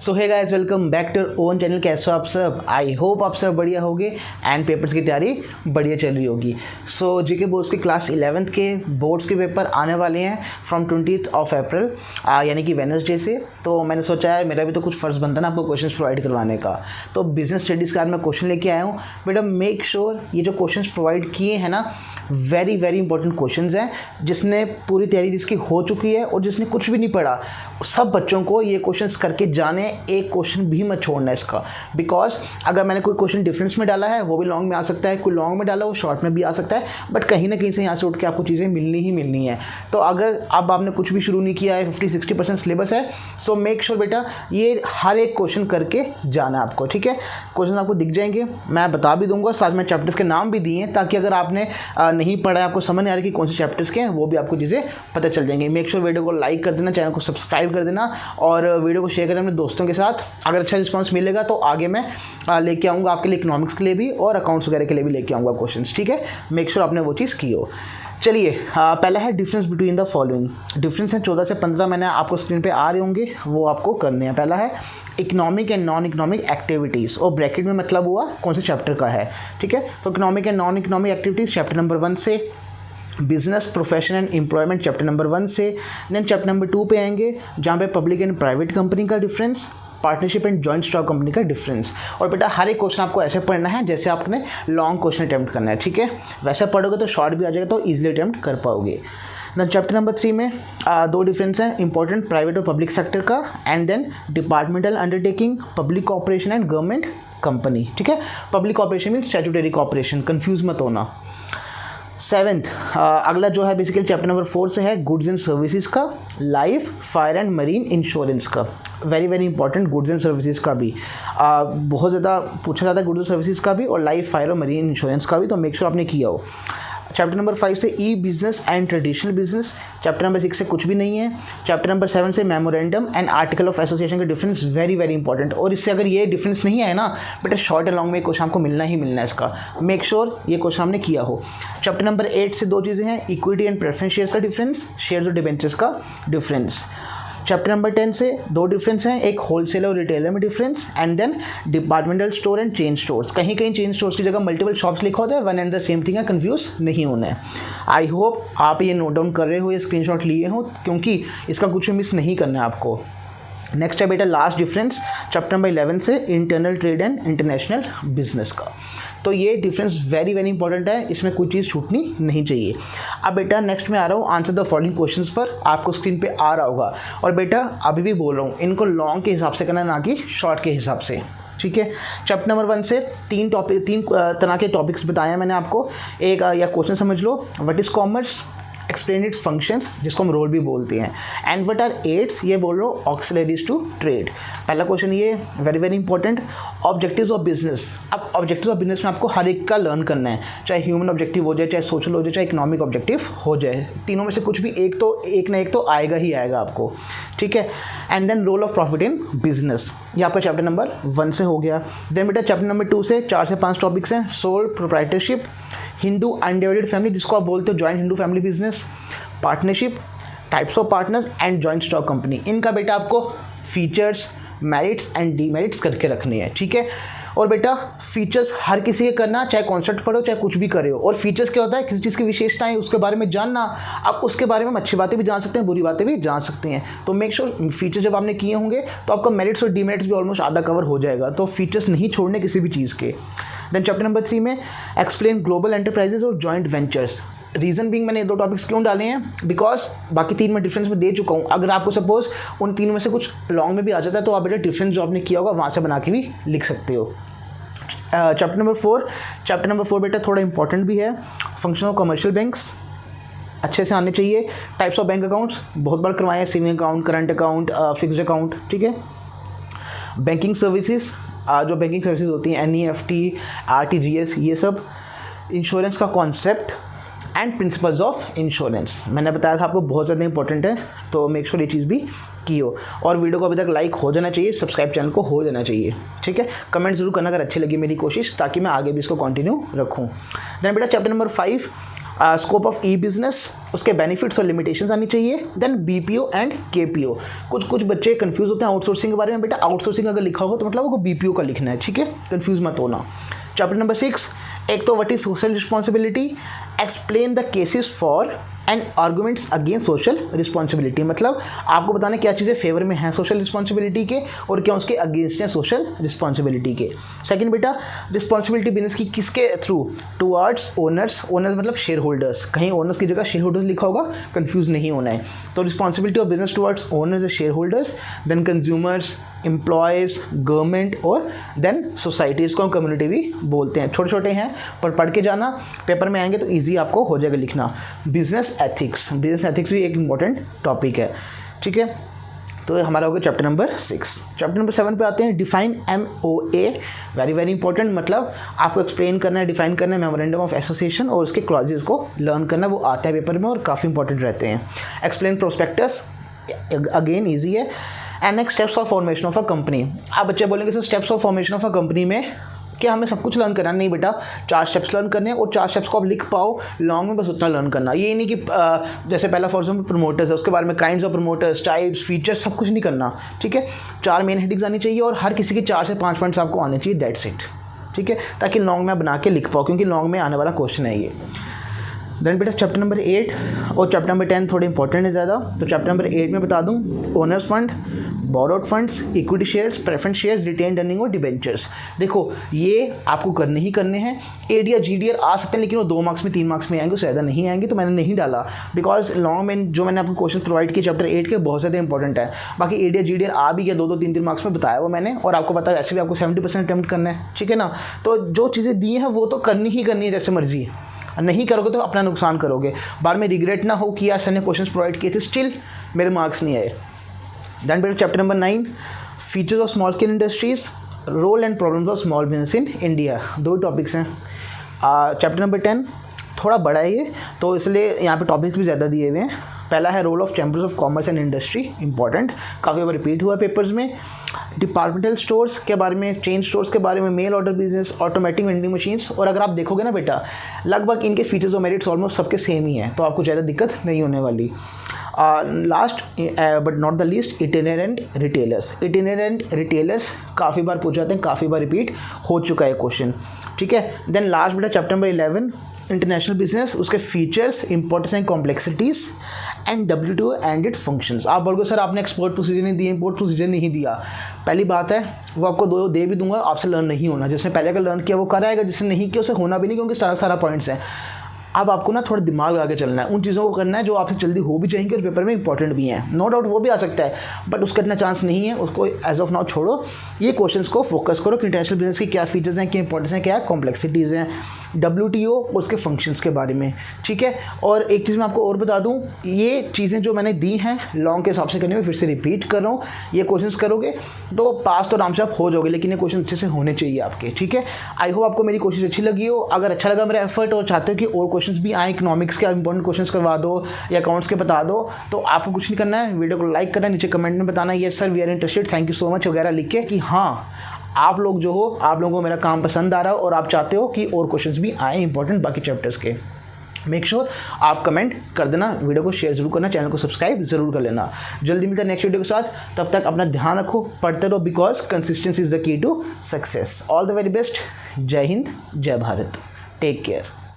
So hey guys, welcome back to own channel. कैसे हो आप सब? आई होप आप सब बढ़िया होगे एंड पेपर्स की तैयारी बढ़िया चल रही होगी। सो जीके बोर्ड्स के क्लास 11th के बोर्ड्स के पेपर आने वाले हैं फ्रॉम 20th ऑफ अप्रैल, यानी कि वेडनेसडे से। तो मैंने सोचा है मेरा भी तो कुछ फ़र्ज़ बनता ना आपको क्वेश्चन प्रोवाइड करवाने का। तो बिजनेस स्टडीज़ का आज मैं क्वेश्चन लेके आया हूँ। बेटा मेक श्योर ये जो क्वेश्चन प्रोवाइड किए हैं ना, वेरी वेरी इंपॉर्टेंट क्वेश्चंस हैं। जिसने पूरी तैयारी जिसकी हो चुकी है और जिसने कुछ भी नहीं पढ़ा, सब बच्चों को ये क्वेश्चंस करके जाने, एक क्वेश्चन भी मत छोड़ना इसका। बिकॉज अगर मैंने कोई क्वेश्चन डिफरेंस में डाला है वो भी लॉन्ग में आ सकता है, कोई लॉन्ग में डाला वो शॉर्ट में भी आ सकता है, बट कहीं ना कहीं से यहाँ से उठ के आपको चीज़ें मिलनी ही मिलनी है। तो अगर अब आपने कुछ भी शुरू नहीं किया है, 50-60% सिलेबस है, सो मेक श्योर बेटा ये हर एक क्वेश्चन करके जाना आपको, ठीक है। क्वेश्चन आपको दिख जाएंगे, मैं बता भी दूंगा, साथ में चैप्टर्स के नाम भी दिए हैं, ताकि अगर आपने नहीं पढ़ा है, आपको समझ नहीं आ रही कि कौन से चैप्टर्स के हैं, वो भी आपको चीज़ें पता चल जाएंगी। मेक श्योर वीडियो को लाइक कर देना, चैनल को सब्सक्राइब कर देना और वीडियो को शेयर करें अपने दोस्तों के साथ। अगर अच्छा रिस्पांस मिलेगा तो आगे मैं लेके आऊँगा आपके लिए, इकोनॉमिक्स के लिए भी और अकाउंट्स वगैरह के लिए भी लेके आऊँगा क्वेश्चंस, ठीक है। मेक श्योर आपने वो चीज़ की हो। चलिए, पहला है difference between the following. Difference है 14 से 15, मैंने आपको स्क्रीन पे आ रहे होंगे, वो आपको करने हैं। पहला है economic and non economic activities, और ब्रैकेट में मतलब हुआ कौन से चैप्टर का है, ठीक है। तो economic and non economic activities chapter number 1 से, business profession and employment chapter number 1 से। देन चैप्टर नंबर 2 पे आएंगे, जहाँ पे पब्लिक एंड प्राइवेट कंपनी का difference, partnership and joint stock company का डिफरेंस। और बेटा हर एक क्वेश्चन आपको ऐसे पढ़ना है जैसे आपने लॉन्ग क्वेश्चन अटैम्प्ट करना है, ठीक है। वैसे पढ़ोगे तो शॉर्ट भी आ जाएगा, तो ईजिली अटैम्प्ट कर पाओगे। देन चैप्टर नंबर 3 में दो डिफरेंस हैं, इंपॉर्टेंट प्राइवेट और पब्लिक सेक्टर का, and then departmental undertaking, public corporation and government company, ठीक है। Public corporation mean statutory corporation, confuse मत होना। 7th अगला जो है बेसिकली चैप्टर नंबर 4 से है, गुड्स एंड सर्विसेज का, life, fire and marine insurance का। Very very important, goods and services का भी बहुत ज़्यादा पूछा जाता है, गुड्स एंड सर्विसेज का भी, और लाइफ, फायर और मरीन इंश्योरेंस का भी, तो मेक श्योर आपने किया हो। चैप्टर नंबर 5 से E business and traditional business. Chapter number 6 से कुछ भी नहीं है। चैप्टर नंबर 7 से memorandum and article of association का डिफरेंस, वेरी वेरी इंपॉर्टेंट। और इससे अगर ये डिफरेंस नहीं है ना बेटा, शॉर्ट एंड लॉन्ग में क्वेश्चन आपको मिलना ही मिलना है इसका। मेक श्योर ये क्वेश्चन हमने किया हो। चैप्टर नंबर 8 से दो चीज़ें हैं, इक्विटी एंड प्रेफरेंस शेयर्स का डिफरेंस, शेयर्स और डिबेंचर्स का डिफरेंस। चैप्टर नंबर 10 से दो डिफरेंस हैं, एक होलसेलर और रिटेलर में difference, and then departmental store and chain stores. कहीं कहीं चेन स्टोर्स की जगह मल्टीपल शॉप्स लिखा होता है, one and the same thing है, कंफ्यूज नहीं होना है। आई होप आप ये नोट डाउन कर रहे हो, ये स्क्रीनशॉट लिए हो, क्योंकि इसका कुछ भी मिस नहीं करना है आपको। नेक्स्ट है बेटा लास्ट डिफरेंस, चैप्टर नंबर 11 से internal trade and international business का। तो ये डिफरेंस वेरी वेरी इंपॉर्टेंट है, इसमें कोई चीज़ छूटनी नहीं चाहिए। अब बेटा नेक्स्ट में आ रहा हूँ आंसर द फॉलोइंग क्वेश्चंस पर, आपको स्क्रीन पे आ रहा होगा। और बेटा अभी भी बोल रहा हूँ, इनको लॉन्ग के हिसाब से करना, ना कि शॉर्ट के हिसाब से, ठीक है। चैप्टर नंबर 1 से तीन तरह के टॉपिक्स बताए हैं मैंने आपको। एक या क्वेश्चन समझ लो, what is commerce, explain its functions, जिसको हम रोल भी बोलते हैं, एंड व्हाट आर एड्स, ये बोल रहे हो ऑक्सिलरीज टू ट्रेड। पहला क्वेश्चन ये very very important, objectives of business. अब ऑब्जेक्टिव्स ऑफ बिजनेस में आपको हर एक का लर्न करना है, चाहे ह्यूमन ऑब्जेक्टिव हो जाए, चाहे सोशल हो जाए, चाहे इकोनॉमिक ऑब्जेक्टिव हो जाए, तीनों में से कुछ भी एक ना एक तो आएगा ही आएगा आपको, ठीक है। And then role of profit in business, ये आपका चैप्टर नंबर 1 से हो गया। देन बेटा चैप्टर नंबर 2 से 4 से 5 टॉपिक्स हैं, sole proprietorship, Hindu undivided family, जिसको आप बोलते हो joint Hindu family business, partnership, types of partners and joint stock company. इनका बेटा आपको फीचर्स, मेरिट्स एंड डीमेरिट्स करके रखने हैं, ठीक है। और बेटा फीचर्स हर किसी के करना, चाहे कॉन्सेप्ट पढ़ो चाहे कुछ भी करे हो। और फीचर्स क्या होता है, किसी चीज़ की विशेषताएं उसके बारे में जानना। आप उसके बारे में अच्छी बातें भी जान सकते हैं, बुरी बातें भी जान सकते हैं। तो मेक श्योर फीचर जब आपने किए होंगे तो आपका मेरिट्स और डीमेरिट्स भी ऑलमोस्ट आधा कवर हो जाएगा, तो फीचर्स नहीं छोड़ने किसी भी चीज़ के। देन चैप्टर नंबर 3 में एक्सप्लेन ग्लोबल एंटरप्राइजेज और जॉइंट वेंचर्स। रीज़न बिंग मैंने ये दो टॉपिक्स क्यों डाले हैं, बिकॉज बाकी 3 में डिफरेंस में दे चुका हूँ। अगर आपको सपोज उन 3 में से कुछ लॉन्ग में भी आ जाता है तो आप बेटा डिफरेंस जो आपने किया होगा वहाँ से बना के भी लिख सकते हो। चैप्टर नंबर 4 बेटा थोड़ा इंपॉर्टेंट भी है, फंक्शन ऑफ कमर्शियल बैंक्स अच्छे से आने चाहिए। टाइप्स ऑफ बैंक अकाउंट्स बहुत बार करवाए हैं, saving account, current account, fixed account, ठीक है। बैंकिंग सर्विसेज, जो बैंकिंग सर्विसेज होती हैं, NEFT, RTGS, ये सब। इंश्योरेंस का concept and principles of insurance, मैंने बताया था आपको बहुत ज़्यादा इंपॉर्टेंट है, तो मेक श्योर ये चीज़ भी की हो। और वीडियो को अभी तक लाइक हो जाना चाहिए, सब्सक्राइब चैनल को हो जाना चाहिए, ठीक है। कमेंट जरूर करना अगर अच्छी लगी मेरी कोशिश, ताकि मैं आगे भी इसको कंटिन्यू रखूँ। देन बेटा chapter number 5 scope of e business, उसके बेनिफिट्स और लिमिटेशंस आनी चाहिए। Then BPO and KPO. कुछ बच्चे कंफ्यूज होते हैं आउटसोर्सिंग के बारे में। बेटा आउटसोर्सिंग अगर लिखा हो तो मतलब वो बीपीओ का लिखना है, ठीक है, कंफ्यूज मत होना। चैप्टर नंबर 6, एक तो what is social responsibility, explain the cases for and arguments against social responsibility. मतलब आपको बताना क्या चीज़ें फेवर में हैं सोशल रिस्पॉन्सिबिलिटी के और क्या उसके अगेंस्ट हैं सोशल रिस्पॉन्सिबिलिटी के। सेकंड बेटा, रिस्पॉन्सिबिलिटी बिजनेस की किसके थ्रू, टुवर्ड्स ओनर्स। ओनर्स मतलब शेयर होल्डर्स, कहीं ओनर्स की जगह शेयर होल्डर्स लिखा होगा, कंफ्यूज नहीं होना है। तो responsibility of business towards owners and share holders, then consumers, employees, government और देन सोसाइटी। इसको हम कम्युनिटी भी बोलते हैं। छोटे छोटे हैं पर पढ़ के जाना, पेपर में आएंगे तो ईजी आपको हो जाएगा लिखना। बिजनेस एथिक्स, बिजनेस एथिक्स भी एक इंपॉर्टेंट टॉपिक है, ठीक है। तो हमारा हो गया चैप्टर नंबर 6। चैप्टर नंबर 7 पे आते हैं, डिफाइन MOA, वेरी इंपॉर्टेंट। मतलब आपको एक्सप्लेन करना है, डिफाइन करना है मेमोरेंडम ऑफ एसोसिएशन और उसके क्लॉजेज को लर्न करना, वो आता है पेपर में और काफ़ी इंपॉर्टेंट रहते हैं। एक्सप्लेन प्रोस्पेक्टस, अगेन ईजी है। And next steps of formation of a company. आप बच्चे बोलेंगे sir steps of formation of a company में क्या हमें सब कुछ लर्न करना? नहीं बेटा, 4 स्टेप्स लर्न करने हैं और 4 स्टेप्स को आप लिख पाओ लॉन्ग में, बस उतना लर्न करना। ये नहीं कि जैसे पहला फॉर एग्जाम्पल प्रमोटर्स है, उसके बारे में kinds of promoters, types, features, सब कुछ नहीं करना, ठीक है। 4 मेन हेडिंग्स आनी चाहिए और हर किसी के 4 से 5 पॉइंट्स आपको आने चाहिए, दैट्स इट, ठीक है, ताकि लॉन्ग में बना के लिख पाओ, क्योंकि लॉन्ग में आने वाला क्वेश्चन है ये। देन बेटा चैप्टर नंबर 8 और चैप्टर नंबर 10 थोड़े इंपॉर्टेंट है ज़्यादा। तो चैप्टर नंबर 8 में बता दूं, owners fund, borrowed funds, equity shares, preference shares, retained earning और डिबेंचर्स। देखो ये आपको करने ही करने हैं। एड या GDR आ सकते हैं लेकिन वो 2 मार्क्स में 3 मार्क्स में आएंगे, उससे ज़्यादा नहीं आएंगे, तो मैंने नहीं डाला बिकॉज लॉन्ग में जो मैंने आपको क्वेश्चन प्रोवाइड किए चैप्टर 8 के बहुत ज़्यादा इंपॉर्टेंट है। बाकी एड या GDR आ भी गया 2-2, 3-3 मार्क्स में बताया वो मैंने, और आपको पता है ऐसे भी आपको 70% अटेम्प्ट करना है, ठीक है ना। तो जो चीज़ें दी हैं वो तो करनी ही करनी है जैसे मर्जी, नहीं करोगे तो अपना नुकसान करोगे, बाद में रिग्रेट ना हो कि यार सर ने क्वेश्चंस प्रोवाइड किए थे स्टिल मेरे मार्क्स नहीं आए। दैन बेटा chapter number 9, features of small scale industries, role and problems of small business in India, 2 topics हैं। चैप्टर नंबर 10 थोड़ा बड़ा है ये, तो इसलिए यहाँ पे टॉपिक्स भी ज़्यादा दिए हुए हैं। पहला है role of chambers of commerce and industry, important, काफ़ी बार रिपीट हुआ पेपर्स में। डिपार्टमेंटल स्टोर्स के बारे में, चेन स्टोर्स के बारे में, mail order business, automatic vending machines. और अगर आप देखोगे ना बेटा, लगभग इनके फीचर्स और मेरिट्स ऑलमोस्ट सबके सेम ही हैं, तो आपको ज़्यादा दिक्कत नहीं होने वाली। Last but not the least, itinerant retailers. Itinerant retailers काफ़ी बार पूछे जाते हैं, काफ़ी बार रिपीट हो चुका है क्वेश्चन, ठीक है। देन लास्ट बेटा चैप्टर नंबर 11, इंटरनेशनल बिजनेस, उसके features, importance and complexities and WTO and it's functions. आप बोलोगे सर आपने एक्सपोर्ट प्रोसीजर नहीं दिया, इंपोर्ट प्रोसीजर नहीं दिया। पहली बात है वो आपको 2 दे भी दूंगा, आपसे लर्न नहीं होना। जिसने पहले का लर्न किया वो कर आएगा, जिसने नहीं किया उसे होना भी नहीं, क्योंकि सारा पॉइंट्स हैं। अब आपको ना थोड़ा दिमाग लगा के चलना है, उन चीज़ों को करना है जो आपसे जल्दी हो भी जाएंगे और पेपर में इंपॉर्टेंट भी हैं। नो डाउट वो भी आ सकता है, बट उसका इतना चांस नहीं है, उसको एज ऑफ नाउ छोड़ो। ये क्वेश्चंस को फोकस करो कि इंटरनेशनल बिजनेस की क्या फीचर्स हैं, क्या इंपॉर्टेंस हैं, क्या कॉम्प्लेक्सिटीज़ हैं, WTO उसके फंक्शंस के बारे में, ठीक है। और एक चीज़ मैं आपको और बता दूँ, ये चीज़ें जो मैंने दी हैं लॉन्ग के हिसाब से करने में, फिर से रिपीट कर रहा हूँ, ये क्वेश्चंस करोगे तो पास तो आराम से आप हो जाओगे, लेकिन ये क्वेश्चन अच्छे से होने चाहिए आपके, ठीक है। आई होप आपको मेरी कोशिश अच्छी लगी हो। अगर अच्छा लगा मेरा एफर्ट और चाहते हो कि और क्वेश्चंस भी आए, इकोनॉमिक्स के इंपॉर्टेंट क्वेश्चंस करवा दो या अकाउंट्स के बता दो, तो आपको कुछ नहीं करना है, वीडियो को लाइक करना, नीचे कमेंट में बताना yes sir we are interested, thank you so much वगैरह लिख के कि हाँ आप लोग जो हो, आप लोगों को मेरा काम पसंद आ रहा हो और आप चाहते हो कि और क्वेश्चंस भी आए इंपॉर्टेंट बाकी चैप्टर्स के। मेक श्योर आप कमेंट कर देना, वीडियो को शेयर जरूर करना, चैनल को सब्सक्राइब जरूर कर लेना। जल्दी मिलता है नेक्स्ट वीडियो के साथ, तब तक अपना ध्यान रखो, पढ़ते रहो, because consistency is the key to success. All the very best, जय हिंद, जय भारत, टेक केयर।